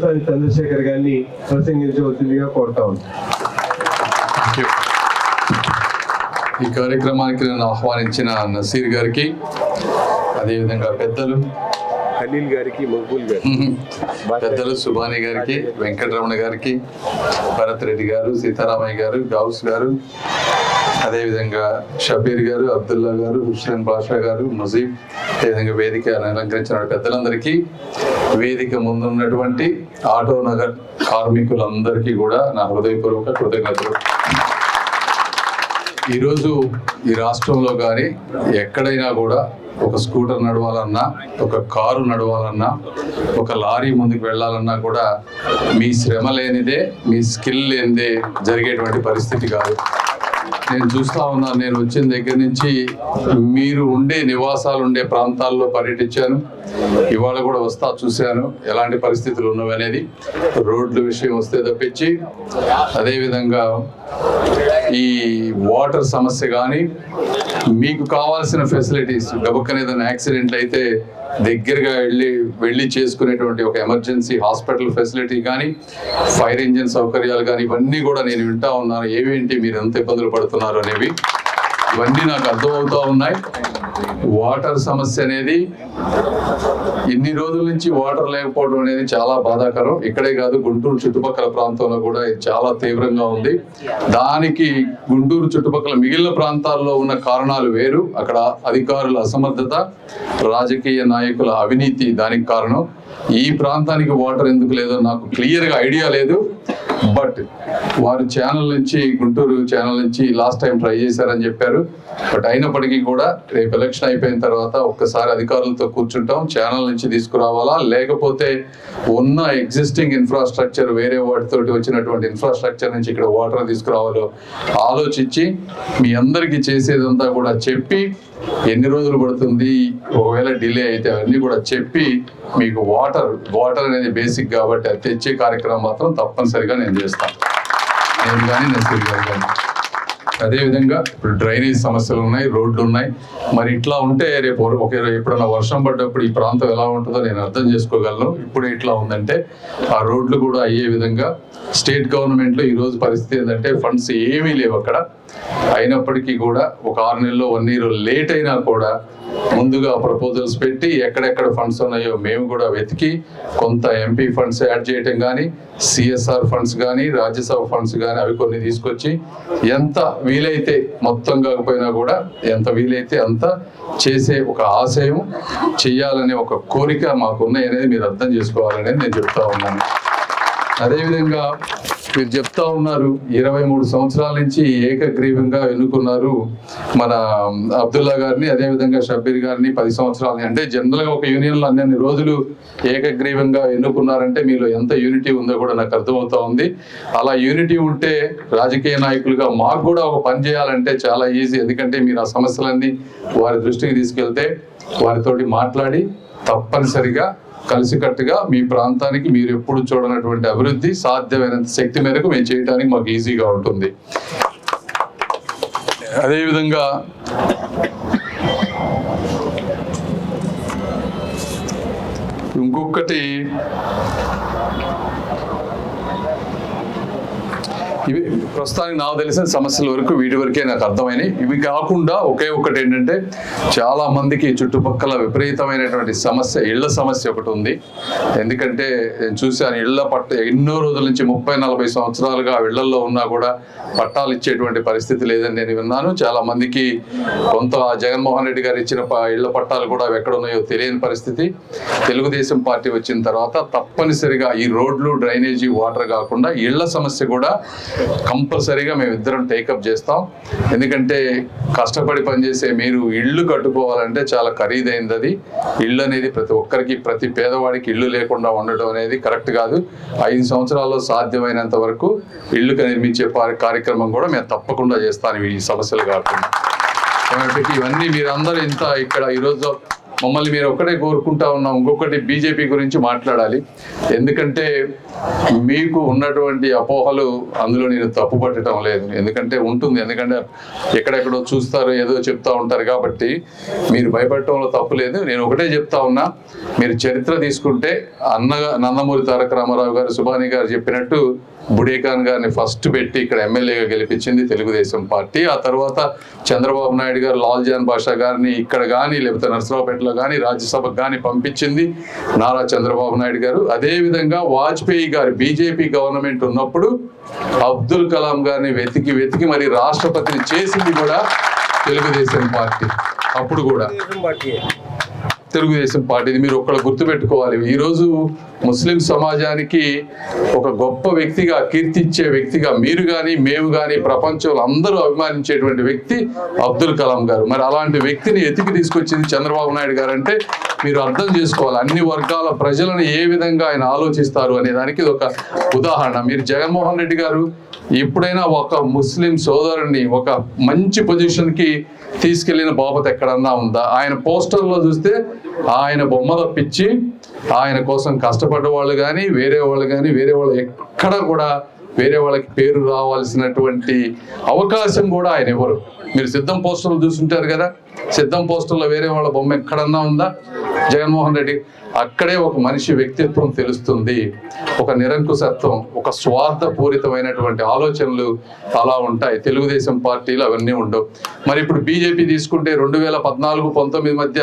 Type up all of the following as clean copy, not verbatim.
తలసాని చంద్రశేఖర్ గారిని ప్రసంగించవలసిందిగా కోరుతా ఉన్నాను. ఈ కార్యక్రమానికి నన్ను ఆహ్వానించిన నసీర్ గారికి, అదేవిధంగా పెద్దలు ఖలీల్ గారికి, మక్బూల్ గారికి, పెద్దలు సుబాని గారికి, వెంకటరమణ గారికి, భరత్ రెడ్డి గారు, సీతారామయ్య గారు, గౌస్ గారు, అదేవిధంగా షబీర్ గారు, అబ్దుల్లా గారు, హుస్సేన్ బాషా గారు, ముజీబ్, అదేవిధంగా వేదిక అలంకరించిన పెద్దలందరికీ, వేదిక ముందున్నటువంటి ఆటో నగర్ కార్మికులందరికీ కూడా నా హృదయపూర్వక కృతజ్ఞతలు. ఈరోజు ఈ రాష్ట్రంలో కానీ ఎక్కడైనా కూడా ఒక స్కూటర్ నడవాలన్నా, ఒక కారు నడవాలన్నా, ఒక లారీ ముందుకు వెళ్ళాలన్నా కూడా మీ శ్రమ లేనిదే, మీ స్కిల్ లేనిదే జరిగేటువంటి పరిస్థితి కాదు. నేను చూస్తూ ఉన్నాను, నేను వచ్చిన దగ్గర నుంచి మీరు ఉండే నివాసాలు ఉండే ప్రాంతాల్లో పర్యటించాను. ఇవాళ కూడా వస్తా చూశాను ఎలాంటి పరిస్థితులు ఉన్నవి అనేది. రోడ్ల విషయం వస్తే తప్పించి, అదేవిధంగా ఈ వాటర్ సమస్య కానీ, మీకు కావాల్సిన ఫెసిలిటీస్, గబక్కన ఏదైనా యాక్సిడెంట్ అయితే దగ్గరగా వెళ్ళి చేసుకునేటువంటి ఒక ఎమర్జెన్సీ హాస్పిటల్ ఫెసిలిటీ కానీ, ఫైర్ ఇంజిన్ సౌకర్యాలు కానీ, ఇవన్నీ కూడా నేను వింటా ఉన్నాను. ఏవేంటి మీరు ఎంత ఇబ్బందులు పడుతున్నారు అనేవి ఇవన్నీ నాకు అర్థమవుతూ ఉన్నాయి. వాటర్ సమస్య అనేది ఇన్ని రోజుల నుంచి వాటర్ లేకపోవడం అనేది చాలా బాధాకరం. ఇక్కడే కాదు, గుంటూరు చుట్టుపక్కల ప్రాంతంలో కూడా ఇది చాలా తీవ్రంగా ఉంది. దానికి గుంటూరు చుట్టుపక్కల మిగిలిన ప్రాంతాల్లో ఉన్న కారణాలు వేరు. అక్కడ అధికారుల అసమర్థత, రాజకీయ నాయకుల అవినీతి దానికి కారణం. ఈ ప్రాంతానికి వాటర్ ఎందుకు లేదో నాకు క్లియర్గా ఐడియా లేదు. బట్ వారు ఛానల్ నుంచి, గుంటూరు ఛానల్ నుంచి లాస్ట్ టైం ట్రై చేశారని చెప్పారు. బట్ అయినప్పటికీ కూడా రేపు ఎలక్షన్ అయిపోయిన తర్వాత ఒక్కసారి అధికారులతో కూర్చుంటాం. ఛానల్ నుంచి తీసుకురావాలా, లేకపోతే ఉన్న ఎగ్జిస్టింగ్ ఇన్ఫ్రాస్ట్రక్చర్, వేరే వాటితోటి వచ్చినటువంటి ఇన్ఫ్రాస్ట్రక్చర్ నుంచి ఇక్కడ వాటర్ తీసుకురావాలో ఆలోచించి మీ అందరికీ చేసేదంతా కూడా చెప్పి, ఎన్ని రోజులు పడుతుంది, ఒకవేళ డిలే అయితే అవన్నీ కూడా చెప్పి, మీకు వాటర్ అనేది బేసిక్ కాబట్టి అది తెచ్చే కార్యక్రమం మాత్రం తప్పనిసరిగా నేను చేస్తాను, నేను కానీ నసీర్ గారు కానీ. అదేవిధంగా ఇప్పుడు డ్రైనేజ్ సమస్యలు ఉన్నాయి, రోడ్లు ఉన్నాయి. మరి ఇట్లా ఉంటే రేపు ఎప్పుడన్నా వర్షం పడ్డప్పుడు ఈ ప్రాంతం ఎలా ఉంటుందో నేను అర్థం చేసుకోగలను. ఇప్పుడు ఇట్లా ఉందంటే ఆ రోడ్లు కూడా అయ్యే విధంగా స్టేట్ గవర్నమెంట్లో ఈరోజు పరిస్థితి ఏంటంటే ఫండ్స్ ఏమీ లేవు అక్కడ. అయినప్పటికీ కూడా ఒక 6 నెలలు 1 year లేట్ అయినా కూడా ముందుగా ప్రపోజల్స్ పెట్టి ఎక్కడెక్కడ ఫండ్స్ ఉన్నాయో మేము కూడా వెతికి కొంత ఎంపీ ఫండ్స్ యాడ్ చేయటం కానీ, సిఎస్ఆర్ ఫండ్స్ కానీ, రాజ్యసభ ఫండ్స్ కానీ అవి కొన్ని తీసుకొచ్చి ఎంత వీలైతే, మొత్తం కాకపోయినా కూడా ఎంత వీలైతే అంత చేసే ఒక ఆశయం, చెయ్యాలనే ఒక కోరిక మాకున్నాయి అనేది మీరు అర్థం చేసుకోవాలనేది నేను చెప్తా ఉన్నాను. అదేవిధంగా మీరు చెప్తా ఉన్నారు 23 సంవత్సరాల నుంచి ఏకగ్రీవంగా ఎన్నుకున్నారు మన అబ్దుల్లా గారిని, అదేవిధంగా షబీర్ గారిని 10 సంవత్సరాలు. అంటే జనరల్గా ఒక యూనియన్లో అన్ని రోజులు ఏకగ్రీవంగా ఎన్నుకున్నారంటే మీలో ఎంత యూనిటీ ఉందో కూడా నాకు అర్థమవుతా ఉంది. అలా యూనిటీ ఉంటే రాజకీయ నాయకులుగా మాకు కూడా ఒక పని చేయాలంటే చాలా ఈజీ. ఎందుకంటే మీరు ఆ సమస్యలన్నీ వారి దృష్టికి తీసుకెళ్తే వారితోటి మాట్లాడి తప్పనిసరిగా కలిసికట్టుగా మీ ప్రాంతానికి మీరు ఎప్పుడు చూడనటువంటి అభివృద్ధి సాధ్యమైనంత శక్తి మేరకు మేము చేయడానికి మాకు ఈజీగా ఉంటుంది. అదేవిధంగా ఇంకొకటి, ఇవి ప్రస్తుతానికి నాకు తెలిసిన సమస్యల వరకు వీటి వరకే నాకు అర్థమైనవి. ఇవి కాకుండా ఒకే ఒక్కటి ఏంటంటే, చాలా మందికి చుట్టుపక్కల విపరీతమైనటువంటి సమస్య, ఇళ్ల సమస్య ఒకటి ఉంది. ఎందుకంటే నేను చూశాను, ఎన్నో రోజుల నుంచి 30-40 సంవత్సరాలుగా ఇళ్లలో ఉన్నా కూడా పట్టాలు ఇచ్చేటువంటి పరిస్థితి లేదని నేను విన్నాను. చాలా మందికి కొంత జగన్మోహన్ రెడ్డి గారు ఇచ్చిన ఇళ్ల పట్టాలు కూడా ఎక్కడ ఉన్నాయో తెలియని పరిస్థితి. తెలుగుదేశం పార్టీ వచ్చిన తర్వాత తప్పనిసరిగా ఈ రోడ్లు, డ్రైనేజీ, వాటర్ కాకుండా ఇళ్ల సమస్య కూడా కంపల్సరీగా మేము ఇద్దరం టేకప్ చేస్తాం. ఎందుకంటే కష్టపడి పనిచేసే మీరు ఇళ్ళు కట్టుకోవాలంటే చాలా ఖరీదైంది. అది ఇళ్ళు అనేది ప్రతి ఒక్కరికి, ప్రతి పేదవాడికి ఇళ్ళు లేకుండా ఉండటం అనేది కరెక్ట్ కాదు. 5 సంవత్సరాల్లో సాధ్యమైనంత వరకు ఇళ్ళు నిర్మించే కార్యక్రమం కూడా మేము తప్పకుండా చేస్తాను, ఈ సమస్యలు కాకుండా. ఇవన్నీ మీరందరూ ఇక్కడ ఈరోజు మమ్మల్ని మీరు ఒక్కటే కోరుకుంటా ఉన్నాం, ఇంకొకటి బీజేపీ గురించి మాట్లాడాలి. ఎందుకంటే మీకు ఉన్నటువంటి అపోహలు అందులో నేను తప్పు పట్టడం లేదు, ఎందుకంటే ఉంటుంది, ఎందుకంటే ఎక్కడెక్కడో చూస్తారు, ఏదో చెప్తా ఉంటారు, కాబట్టి మీరు భయపడటంలో తప్పు లేదు. నేను ఒకటే చెప్తా ఉన్నా, మీరు చరిత్ర తీసుకుంటే నందమూరి తారక రామారావు గారు, సుబాని గారు చెప్పినట్టు బుడేఖాన్ గారిని ఫస్ట్ పెట్టి ఇక్కడ ఎమ్మెల్యేగా గెలిపించింది తెలుగుదేశం పార్టీ. ఆ తర్వాత చంద్రబాబు నాయుడు గారు లాల్ జాన్ బాషా గారిని ఇక్కడ కానీ లేకపోతే నర్సరావుపేటలో కానీ రాజ్యసభకు కానీ పంపించింది నారా చంద్రబాబు నాయుడు గారు. అదేవిధంగా వాజ్పేయి గారు బీజేపీ గవర్నమెంట్ ఉన్నప్పుడు అబ్దుల్ కలాం గారిని వెతికి మరి రాష్ట్రపతిని చేసింది కూడా తెలుగుదేశం పార్టీ. అప్పుడు కూడా తెలుగుదేశం పార్టీది. మీరు ఒక్కడ గుర్తుపెట్టుకోవాలి, ఈరోజు ముస్లిం సమాజానికి ఒక గొప్ప వ్యక్తిగా, కీర్తిచ్చే వ్యక్తిగా మీరు కానీ మేము కానీ ప్రపంచంలో అందరూ అభిమానించేటువంటి వ్యక్తి అబ్దుల్ కలాం గారు. మరి అలాంటి వ్యక్తిని ఎతికి తీసుకొచ్చింది చంద్రబాబు నాయుడు గారు అంటే మీరు అర్థం చేసుకోవాలి అన్ని వర్గాల ప్రజలను ఏ విధంగా ఆయన ఆలోచిస్తారు అనే దానికి ఇది ఒక ఉదాహరణ. మీరు జగన్మోహన్ రెడ్డి గారు ఎప్పుడైనా ఒక ముస్లిం సోదరుడిని ఒక మంచి పొజిషన్కి తీసుకెళ్లిన బాబత్ ఎక్కడన్నా ఉందా? ఆయన పోస్టర్లో చూస్తే ఆయన బొమ్మ తప్పించి ఆయన కోసం కష్టపడ్డ వాళ్ళు కానీ వేరే వాళ్ళు ఎక్కడ కూడా వేరే వాళ్ళకి పేరు రావాల్సినటువంటి అవకాశం కూడా ఆయన ఇవ్వరు. మీరు సిద్ధం పోస్టర్లు చూస్తుంటారు కదా, సిద్ధం పోస్టర్లో వేరే వాళ్ళ బొమ్మ ఎక్కడన్నా ఉందా? జగన్మోహన్ రెడ్డి అక్కడే ఒక మనిషి వ్యక్తిత్వం తెలుస్తుంది, ఒక నిరంకుశత్వం, ఒక స్వార్థపూరితమైనటువంటి ఆలోచనలు అలా ఉంటాయి. తెలుగుదేశం పార్టీలు అవన్నీ ఉండవు. మరి ఇప్పుడు బీజేపీ తీసుకుంటే 2014-19 మధ్య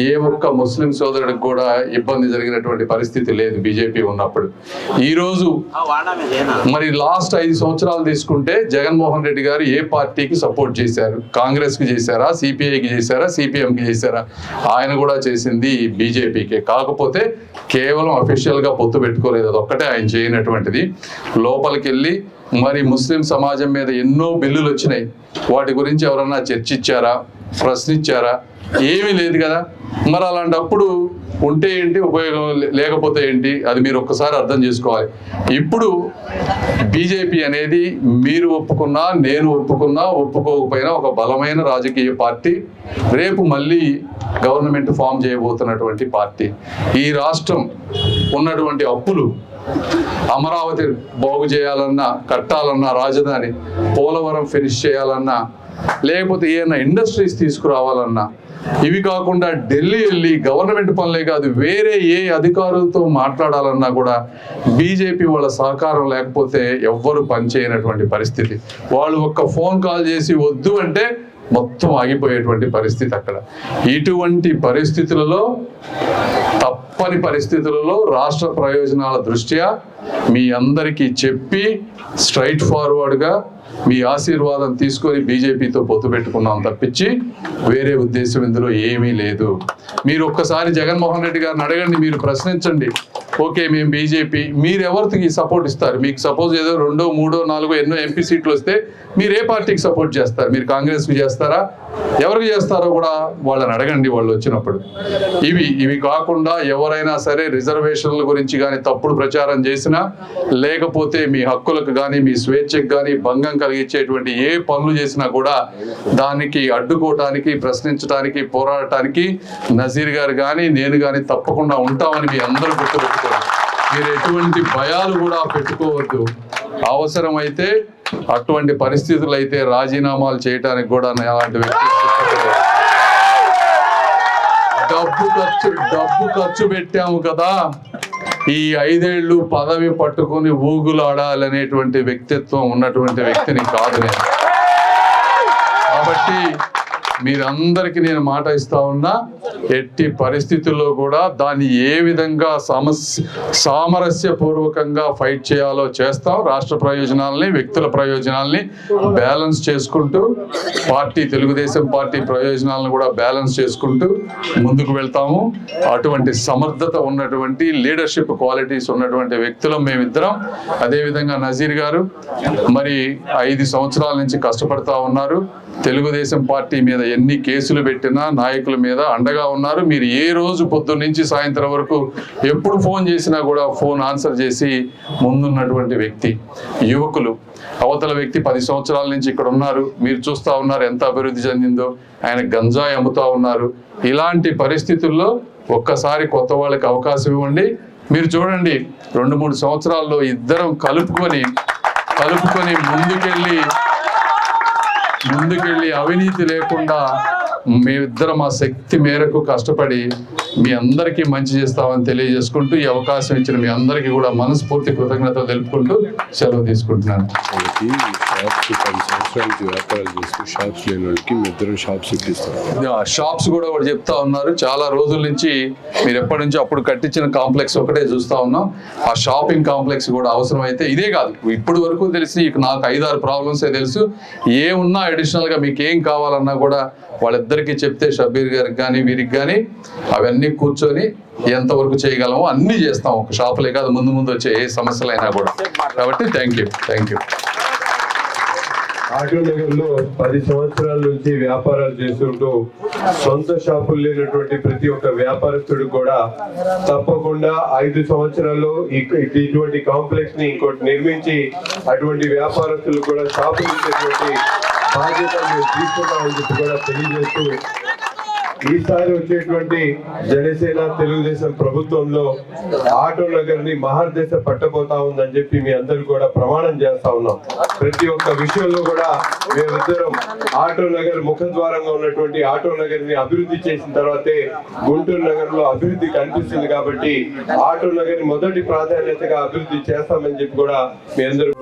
ఏ ఒక్క ముస్లిం సోదరుడికి కూడా ఇబ్బంది జరిగినటువంటి పరిస్థితి లేదు బీజేపీ ఉన్నప్పుడు. ఈరోజు మరి లాస్ట్ 5 సంవత్సరాలు తీసుకుంటే జగన్మోహన్ రెడ్డి గారు ఏ పార్టీకి సపోర్ట్ చేశారు? కాంగ్రెస్కి చేశారా, సిపిఐకి చేశారా, సిపిఎంకి చేశారా? ఆయన కూడా చేసింది బీజేపీకి. కాకపోతే కేవలం అఫీషియల్గా పొత్తు పెట్టుకోలేదు, అది ఒక్కటే ఆయన చేయనటువంటిది. లోపలికి వెళ్ళి మరి ముస్లిం సమాజం మీద ఎన్నో బిల్లులు వచ్చినాయి, వాటి గురించి ఎవరన్నా చర్చించారా, ప్రశ్నించారా? ఏమీ లేదు కదా. మరి అలాంటప్పుడు ఉంటే ఏంటి, ఉపయోగం లేకపోతే ఏంటి, అది మీరు ఒక్కసారి అర్థం చేసుకోవాలి. ఇప్పుడు బీజేపీ అనేది మీరు ఒప్పుకున్నా, నేను ఒప్పుకున్నా, ఒప్పుకోకపోయినా ఒక బలమైన రాజకీయ పార్టీ, రేపు మళ్ళీ గవర్నమెంట్ ఫామ్ చేయబోతున్నటువంటి పార్టీ. ఈ రాష్ట్రం ఉన్నటువంటి అప్పులు, అమరావతి బాగు చేయాలన్నా, కట్టాలన్నా, రాజధాని పోలవరం ఫినిష్ చేయాలన్నా, లేకపోతే ఏమైనా ఇండస్ట్రీస్ తీసుకురావాలన్నా, ఇవి కాకుండా ఢిల్లీ వెళ్ళి గవర్నమెంట్ పనులే కాదు వేరే ఏ అధికారులతో మాట్లాడాలన్నా కూడా బీజేపీ వాళ్ళ సహకారం లేకపోతే ఎవ్వరు పనిచేయనటువంటి పరిస్థితి. వాళ్ళు ఒక్క ఫోన్ కాల్ చేసి వద్దు అంటే మొత్తం ఆగిపోయేటువంటి పరిస్థితి అక్కడ. ఇటువంటి పరిస్థితులలో, తప్పని పరిస్థితులలో రాష్ట్ర ప్రయోజనాల దృష్ట్యా మీ అందరికీ చెప్పి స్ట్రైట్ ఫార్వర్డ్గా మీ ఆశీర్వాదం తీసుకొని బీజేపీతో పొత్తు పెట్టుకున్నాం తప్పించి వేరే ఉద్దేశం ఇందులో ఏమీ లేదు. మీరు ఒక్కసారి జగన్మోహన్ రెడ్డి గారిని అడగండి, మీరు ప్రశ్నించండి. ఓకే మేము బీజేపీ, మీరు ఎవరికి సపోర్ట్ ఇస్తారు? మీకు సపోజ్ ఏదో 2, 3, 4 ఎన్నో ఎంపీ సీట్లు వస్తే మీరు ఏ పార్టీకి సపోర్ట్ చేస్తారు? మీరు కాంగ్రెస్కి చేస్తారా? ఎవరికి చేస్తారో కూడా వాళ్ళని అడగండి వాళ్ళు వచ్చినప్పుడు. ఇవి కాకుండా ఎవరైనా సరే రిజర్వేషన్ల గురించి కానీ తప్పుడు ప్రచారం చేసినా, లేకపోతే మీ హక్కులకు కానీ మీ స్వేచ్ఛకు కానీ భంగం కలిగించేటువంటి ఏ పనులు చేసినా కూడా దానికి అడ్డుకోవటానికి, ప్రశ్నించడానికి, పోరాడటానికి నజీర్ గారు కానీ నేను కానీ తప్పకుండా ఉంటామని మీ అందరూ గుర్తుపెట్టుకోవాలి. మీరు ఎటువంటి భయాలు కూడా పెట్టుకోవద్దు. అవసరమైతే అటువంటి పరిస్థితులు అయితే రాజీనామాలు చేయడానికి కూడా అలాంటి వ్యక్తి డబ్బు ఖర్చు పెట్టాము కదా, ఈ 5 ఏళ్ళు పదవి పట్టుకొని ఊగులాడాలనేటువంటి వ్యక్తిత్వం ఉన్నటువంటి వ్యక్తిని కాదు నేను. కాబట్టి మీరందరికీ నేను మాట ఇస్తా ఉన్నా, ఎట్టి పరిస్థితుల్లో కూడా దాన్ని ఏ విధంగా సామరస్యపూర్వకంగా ఫైట్ చేయాలో చేస్తాం. రాష్ట్ర ప్రయోజనాలని, వ్యక్తుల ప్రయోజనాలని బ్యాలెన్స్ చేసుకుంటూ, తెలుగుదేశం పార్టీ ప్రయోజనాలను కూడా బ్యాలెన్స్ చేసుకుంటూ ముందుకు వెళ్తాము. అటువంటి సమర్థత ఉన్నటువంటి లీడర్షిప్ క్వాలిటీస్ ఉన్నటువంటి వ్యక్తులం మేమిద్దరం. అదేవిధంగా నజీర్ గారు మరి 5 సంవత్సరాల నుంచి కష్టపడతా ఉన్నారు. తెలుగుదేశం పార్టీ మీద ఎన్ని కేసులు పెట్టినా నాయకుల మీద అండగా ఉన్నారు. మీరు ఏ రోజు పొద్దున్న నుంచి సాయంత్రం వరకు ఎప్పుడు ఫోన్ చేసినా కూడా ఫోన్ ఆన్సర్ చేసి ముందున్నటువంటి వ్యక్తి. యువకులు, అవతల వ్యక్తి 10 సంవత్సరాల నుంచి ఇక్కడ ఉన్నారు, మీరు చూస్తూ ఉన్నారు ఎంత అభివృద్ధి చెందిందో. ఆయన గంజాయి అమ్ముతా ఉన్నారు. ఇలాంటి పరిస్థితుల్లో ఒక్కసారి కొత్త వాళ్ళకి అవకాశం ఇవ్వండి. మీరు చూడండి, 2-3 సంవత్సరాల్లో ఇద్దరం కలుపుకొని ముందుకెళ్ళి అవినీతి లేకుండా మేమిద్దరం మా శక్తి మేరకు కష్టపడి మీ అందరికీ మంచి చేస్తామని తెలియజేసుకుంటూ, ఈ అవకాశం ఇచ్చిన మీ అందరికీ కూడా మనస్ఫూర్తి కృతజ్ఞతలు తెలుపుకుంటూ సెలవు తీసుకుంటున్నాను. షాప్స్ కూడా వాడు చెప్తా ఉన్నారు. చాలా రోజుల నుంచి మీరు ఎప్పటి నుంచో అప్పుడు కట్టించిన కాంప్లెక్స్ ఒకటే చూస్తా ఉన్నాం. ఆ షాపింగ్ కాంప్లెక్స్ కూడా అవసరమైతే, ఇదే కాదు ఇప్పటి వరకు తెలిసి నాకు 5-6 ప్రాబ్లమ్సే తెలుసు. ఏమున్నా అడిషనల్ గా మీకు ఏం కావాలన్నా కూడా వాళ్ళిద్దరికీ చెప్తే, షబ్బీర్ గారికి కానీ వీరికి కానీ, అవన్నీ కూర్చొని ఎంతవరకు చేయగలమో అన్నీ చేస్తాం. ఒక షాపులే కాదు, ముందు వచ్చే ఏ సమస్యలైనా కూడా. కాబట్టి థ్యాంక్ యూ. ఆటో నగర్లో 10 సంవత్సరాల నుంచి వ్యాపారాలు చేస్తుంటూ సొంత షాపులు లేనటువంటి ప్రతి ఒక్క వ్యాపారస్తుడికి కూడా తప్పకుండా 5 సంవత్సరాల్లో ఇటువంటి కాంప్లెక్స్ ని ఇంకోటి నిర్మించి అటువంటి వ్యాపారస్తులు కూడా షాపులు ఇచ్చేటువంటి బాధ్యత మేము తీసుకుంటామని చెప్పి కూడా తెలియజేస్తూ, ఈసారి వచ్చేటువంటి జనసేన తెలుగుదేశం ప్రభుత్వంలో ఆటో నగర్ ని మహర్దశ పట్టబోతా ఉందని చెప్పి మీ అందరూ కూడా ప్రమాణం చేస్తా ఉన్నాం. ప్రతి ఒక్క విషయంలో కూడా మేమిద్దరం ఆటో నగర్ ముఖద్వారంగా ఉన్నటువంటి ఆటో నగర్ ని అభివృద్ధి చేసిన తర్వాతే గుంటూరు నగర్ లో అభివృద్ధి కనిపిస్తుంది. కాబట్టి ఆటో నగర్ ని మొదటి ప్రాధాన్యతగా అభివృద్ధి చేస్తామని చెప్పి కూడా మీ అందరూ